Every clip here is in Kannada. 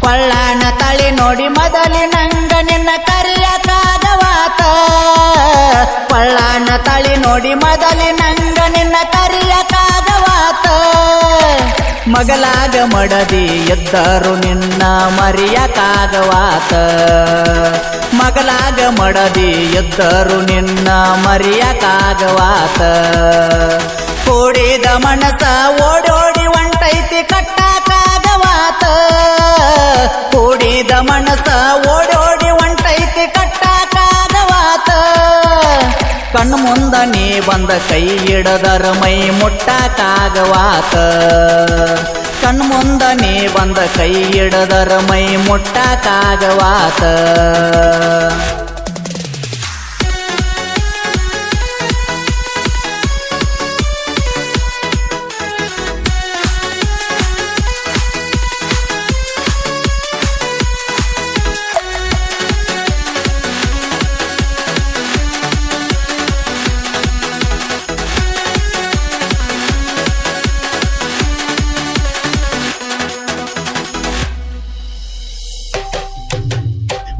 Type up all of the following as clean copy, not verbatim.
ಕೊಳ್ಳಾನ ತಳಿ ನೋಡಿ ಮೊದಲಿನಂಗ ನಿನ್ನ ಕರಿಯಕಾಗವಾತ ಕೊಳ್ಳಾನ ತಳಿ ನೋಡಿ ಮೊದಲಿನಂಗ ನಿನ್ನ ಕರಿಯಕಾಗವಾತ ಮಗಲಾಗ ಮಡದಿ ಎದ್ದರು ನಿನ್ನ ಮರಿಯಕಾಗವಾತ ಮಗಲಾಗ ಮಡದಿ ಎದ್ದರು ನಿನ್ನ ಮರಿಯಕಾಗವಾತ ಕೂಡಿದ ಮನಸ ಓಡೋಡಿ ಒಂಟೈತಿ ಕಟ್ಟಾಕಾಗವಾತ ಕೂಡಿದ ಮನಸ ಓಡೋಡಿ ಒಂಟೈತಿ ಕಟ್ಟಾಕಾಗವಾತ ಕಣ್ಣು ಮುಂದ ನೀ ಬಂದ ಕೈ ಹಿಡದರ ಮೈ ಮುಟ್ಟಾಕಾಗವಾತ ಕಣ್ಣು ಮುಂದ ನೀ ಬಂದ ಕೈ ಹಿಡದರ ಮೈ ಮುಟ್ಟಾಕಾಗವಾತ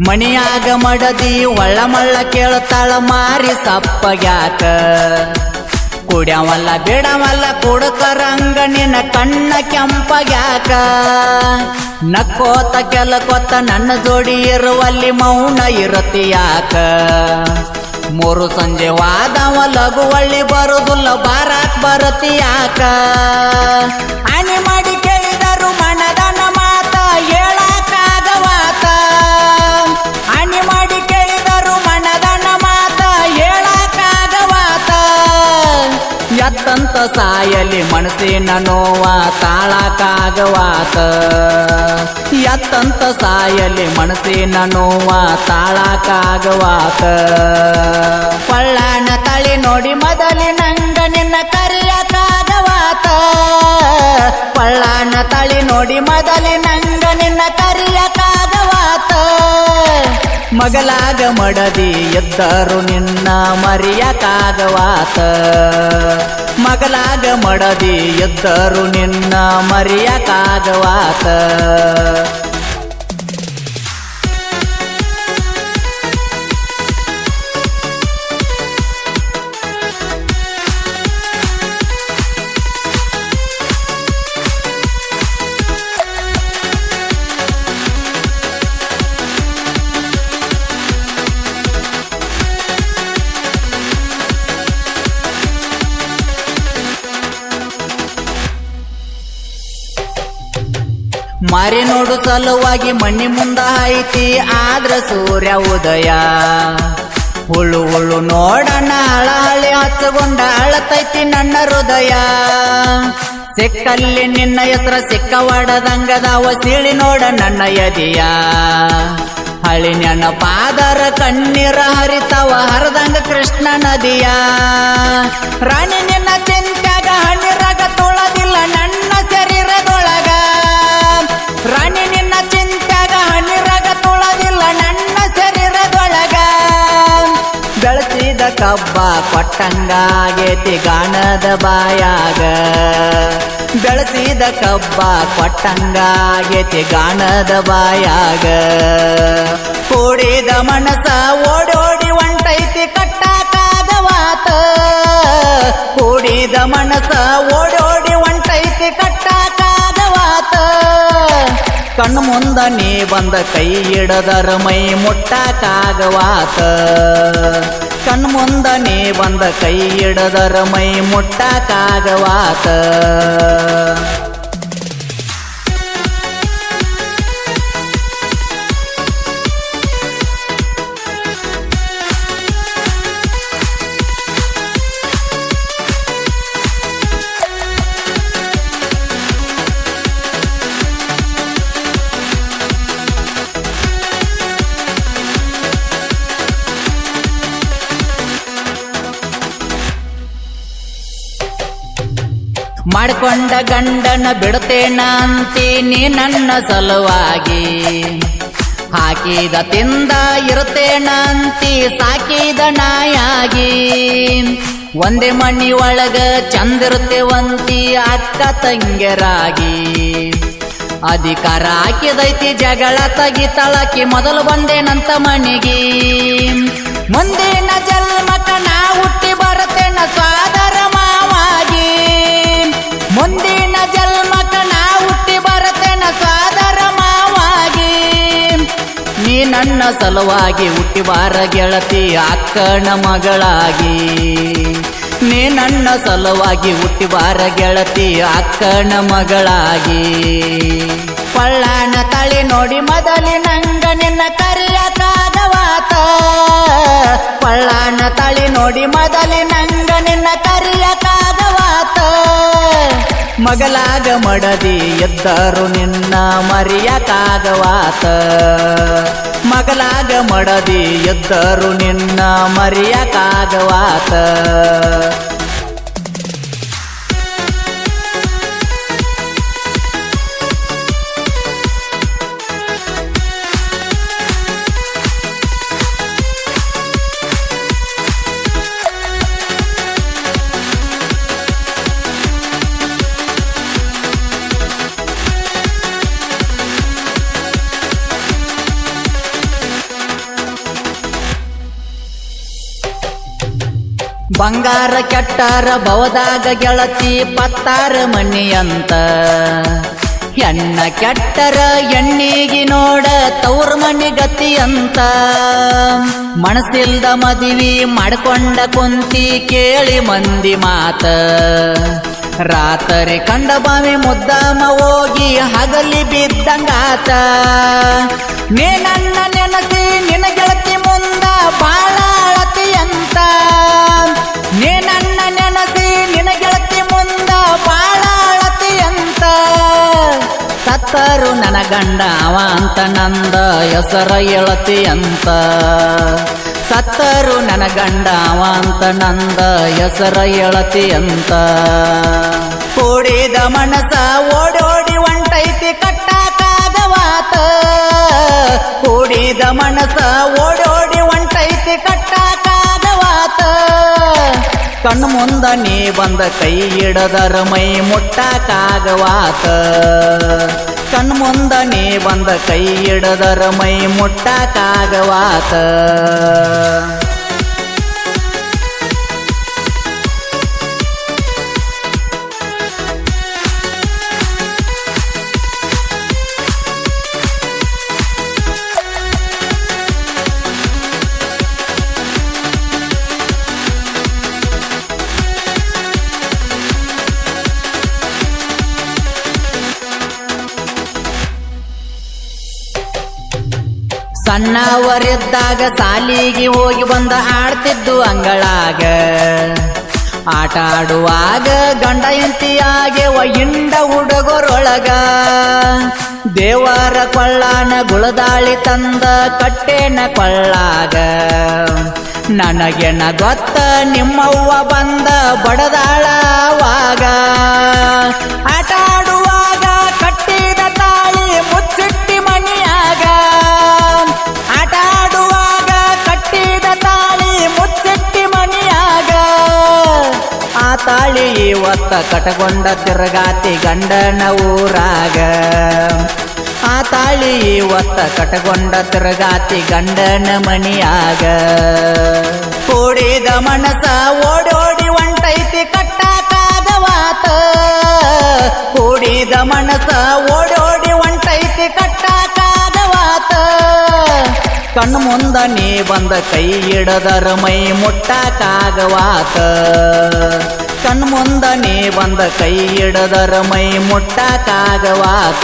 ಮಣಿಯಾಗ ಮಡದಿ ಒಳ್ಳ ಮಳ್ಳ ಕೇಳ್ತಾಳ ಮಾರಿ ಸಪ್ಪಗ್ಯಾಕ ಕುಡ್ಯಾವಲ್ಲ ಬಿಡವಲ್ಲ ಕುಡಕರಂಗ ನಿನ್ನ ಕಣ್ಣ ಕೆಂಪಗ್ಯಾಕ ನಕ್ಕೋತ ಕೆಲಕೊತ್ತ ನನ್ನ ಜೋಡಿ ಇರುವಲ್ಲಿ ಮೌನ ಇರತಿಯಾಕ ಮೂರು ಸಂಜೆ ವಾದವ ಲಗುವಳ್ಳಿ ಬರುದಿಲ್ಲ ಬಾರಾಕ್ ಬರತಿಯಾಕ ಆನೆ ಮಾಡಿ ಕೇಳಿದರು ಮನದನ ಮಾತ ಹೇಳಕಾಗವಾತ ಆನೆ ಮಾಡಿ ಕೇಳಿದರು ಮನದನ ಮಾತ ಹೇಳಕಾಗವಾತ ಎತ್ತಂತ ಸಾಯಲಿ ಮನಸ್ಸಿನ ನೋವ ತಾಳಕಾಗವಾತ ಎತ್ತಂತ ಸಾಯಲಿ ಮನಸ್ಸಿನ ನೋವ ತಾಳಕಾಗವಾತ ಕೊಳ್ಳಾನ ತಳಿ ನೋಡಿ ಮೊದಲಿನಂಗ ನಿನ್ನ ಕರಿಯಕಾಗವಾತ ಕೊಳ್ಳಾನ ತಳಿ ನೋಡಿ ಮೊದಲಿನಂಗ ನಿನ್ನ ಕರಿಯಕಾಗವಾತ ಮಗಲಾಗ ಮಡದಿ ಎದ್ದರು ನಿನ್ನ ಮರಿಯಕಾಗವಾತ ಮಗಲಾಗ ಮಡದಿ ಎದ್ದರು ನಿನ್ನ ಮರಿಯಕಾಗವಾತ ಮಾರಿ ನೋಡು ಸಲುವಾಗಿ ಮಣ್ಣಿ ಮುಂದ ಐತಿ ಆದ್ರ ಸೂರ್ಯ ಉದಯ ಹುಳು ಹುಳು ನೋಡಣ ಹಳಹಳಿ ಹಚ್ಚಗೊಂಡ ಅಳತೈತಿ ನನ್ನ ಹೃದಯ ಸಿಕ್ಕಲ್ಲಿ ನಿನ್ನ ಹೆಸರ ಸಿಕ್ಕವಾಡದಂಗದಾವ ಸಿಳಿ ನೋಡ ನನ್ನ ಎದೆಯ ಹಳಿ ನೆನಪಾದರ ಕಣ್ಣೀರ ಹರಿತವ ಹರದಂಗ ಕೃಷ್ಣ ನದಿಯ ರಾಣಿ ನಿನ್ನ ಚಿಂತ್ಯಾಗ ಹಣ್ಣಿರಾಗ ತೊಳದಿಲ್ಲ ನನ್ನ ಶರೀರದೊಳಗ ರಾಣಿ ನಿನ್ನ ಚಿಂತ್ಯಾಗ ಹಣ್ಣಿರಾಗ ತೊಳದಿಲ್ಲ ನನ್ನ ಶರೀರದೊಳಗ ಬೆಳೆಸಿದ ಕಬ್ಬ ಕೊಟ್ಟಂಗಾಗೇತಿ ಗಾಣದ ಬಾಯಾಗ ಬೆಳೆಸಿದ ಕಬ್ಬ ಕೊಟ್ಟಂಗಾಗೇತಿ ಗಾಣದ ಬಾಯಾಗ ಕೂಡಿದ ಮನಸ ಓಡೋಡಿ ಒಂಟೈತಿ ಕಟ್ಟಾಕಾಗವಾತ ಕೂಡಿದ ಮನಸ ಓಡೋಡಿ ಒಂಟೈತಿ ಕಟ್ಟಾಕಾಗವಾತ ಕಣ್ಣು ಮುಂದ ನೀ ಬಂದ ಕೈ ಹಿಡದರ ಮೈ ಮುಟ್ಟಾಕಾಗವಾತ ಕಣ್ಣು ಮುಂದ ನೀ ಬಂದ ಕೈ ಹಿಡದರ ಮೈ ಮುಟ್ಟಾಕಾಗವಾತ ಮಾಡಿಕೊಂಡ ಗಂಡನ ಬಿಡುತ್ತೇನ ಅಂತೀನಿ ನನ್ನ ಸಲುವಾಗಿ ಹಾಕಿದ ತಿಂದ ಇರುತ್ತೇನ ಅಂತಿ ಸಾಕಿದ ನಾಯಾಗಿ ಒಂದೇ ಮಣ್ಣಿ ಒಳಗ ಚಂದಿರುತ್ತೇವಂತಿ ಅಕ್ಕ ತಂಗ್ಯರಾಗಿ ಅಧಿಕಾರ ಹಾಕಿದೈತಿ ಜಗಳ ತಗಿತಳಕಿ ಮೊದಲು ಬಂದೇನಂತ ಮನೆಗೆ ಮುಂದಿನ ಜನ್ಮಕ ನಾ ಹುಟ್ಟಿ ಬರತೇನ ಸ್ವಾದರ ಮಾವಾಗಿ ಮುಂದಿನ ಜನ್ಮಕ ನಾ ಹುಟ್ಟಿ ಬರತೇನ ಸ್ವಾದರ ಮಾವಾಗಿ ನೀ ನನ್ನ ಸಲುವಾಗಿ ಹುಟ್ಟಿ ಬಾರ ಗೆಳತಿ ಅಕ್ಕನ ಮಗಳಾಗಿ ನೀ ನನ್ನ ಸಲುವಾಗಿ ಹುಟ್ಟಿ ಬಾರ ಗೆಳತಿ ಅಕ್ಕನ ಮಗಳಾಗಿ ಪಳ್ಳಾನ ತಳಿ ನೋಡಿ ಮೊದಲಿನಂಗ ನಿನ್ನ ಕರಿಯಕಾಗವಾತ ಪಳ್ಳಾನ ತಳಿ ನೋಡಿ ಮೊದಲಿನಂಗ ನಿನ್ನ ಕರಿಯಕಾಗವಾತ ಮಗಲಾಗ ಮಡದಿ ಎದ್ದರು ನಿನ್ನ ಮರಿಯಕಾಗವಾತ ಮಗಲಾಗ ಮಡದಿ ಎದ್ದರು ನಿನ್ನ ಮರಿಯಕಾಗವಾತ ಬಂಗಾರ ಕೆಟ್ಟಾರ ಭವದಾಗ ಗೆಳತಿ ಪತ್ತಾರ ಮನಿಯಂತ ಹೆಣ್ಣ ಕೆಟ್ಟರ ಎಣ್ಣಿಗೆ ನೋಡ ತವ್ರ ಮನಿ ಗತಿ ಅಂತ ಮನಸ್ಸಿಲ್ದ ಮದುವೆ ಮಾಡ್ಕೊಂಡ ಕುಂತಿ ಕೇಳಿ ಮಂದಿ ಮಾತ ರಾತ್ರಿ ಕಂಡ ಬಾವಿ ಮುದ್ದಾಮ ಹೋಗಿ ಹಗಲಿ ಬಿದ್ದಂಗಾತ ನೀ ನನ್ನ ನೆನಸಿ ನಿನ್ನ ಗೆಳತಿ ಮುಂದ ಬಾಳ ಅಳತಿ ಅಂತ ನೀ ನನ್ನ ನೆನಸಿ ನಿನ್ನ ಗೆಳತಿ ಮುಂದ ಬಾಳ ಅಳತಿ ಅಂತ ಸತ್ತರು ನನ್ನ ಗಂಡ ಅವ ಅಂತ ನಂದ ಹೆಸರ ಎಳತಿ ಅಂತ ಸತ್ತರು ನನ್ನ ಗಂಡ ಅವ ಅಂತ ನಂದ ಹೆಸರ ಎಳತಿ ಅಂತ ಕೂಡಿದ ಮನಸ ಓಡೋಡಿ ಒಂಟೈತಿ ಕಟ್ಟಾಕಾಗವಾತ ಕೂಡಿದ ಮನಸ ಓಡೋಡಿ ಒಂಟೈತಿ ಕಟ್ಟಾಕಾಗವಾತ ಕಣ್ಣು ಮುಂದ ನೀ ಬಂದ ಕೈ ಹಿಡದರ ಮೈ ಮುಟ್ಟಾಕಾಗವಾತ ಕಣ್ಣು ಮುಂದ ನೀ ಬಂದ ಕೈ ಹಿಡದರ ಮೈ ಮುಟ್ಟಾಕಾಗವಾತ ಸಣ್ಣವರಿದ್ದಾಗ ಸಾಲಿಗೆ ಹೋಗಿ ಬಂದ ಆಡ್ತಿದ್ದು ಅಂಗಳಾಗ ಆಟ ಆಡುವಾಗ ಗಂಡ ಎಂತಿಯಾಗೆವ ಹಿಂಡ ಹುಡುಗರೊಳಗ ದೇವರ ಕೊಳ್ಳಾನ ಗುಳದಾಳಿ ತಂದ ಕಟ್ಟೇನ ಕೊಳ್ಳಾಗ ನನಗೆನ ಗೊತ್ತ ನಿಮ್ಮವ್ವ ಬಂದ ಬಡದಾಳವಾಗ ಆಟ ಆಡುವಾಗ ಕಟ್ಟಿದ ತಾಳಿ ಮುಚ್ಚಿಟ್ಟಿ ಮನಿಯಾಗ ಆಟ ಆಡುವಾಗ ಕಟ್ಟಿದ ತಾಳಿ ಮುಚ್ಚಿಟ್ಟಿ ಮನಿಯಾಗ ಆ ತಾಳಿ ಇವತ್ತ ಕಟಗೊಂಡ ತಿರುಗಾತಿ ಗಂಡನ ಊರಾಗ ಆ ತಾಳಿ ಇವತ್ತ ಕಟಗೊಂಡ ತಿರುಗಾತಿ ಗಂಡನ ಮನಿಯಾಗ ಕೂಡಿದ ಮನಸ ಓಡೋಡಿ ಒಂಟೈತಿ ಕಟ್ಟಾಕಾಗವಾತ ಕೂಡಿದ ಮನಸ ಓಡೋಡಿ ಒಂಟೈತಿ ಕಟ್ಟಾಕಾಗವಾತ ಕಣ್ಣು ಮುಂದ ನೀ ಬಂದ ಕೈ ಹಿಡದರ ಮೈ ಮುಟ್ಟಾಕಾಗವಾತ ಕಣ್ಣು ಮುಂದ ನೀ ಬಂದ ಕೈ ಹಿಡದರ ಮೈ ಮುಟ್ಟಾಕಾಗವಾತ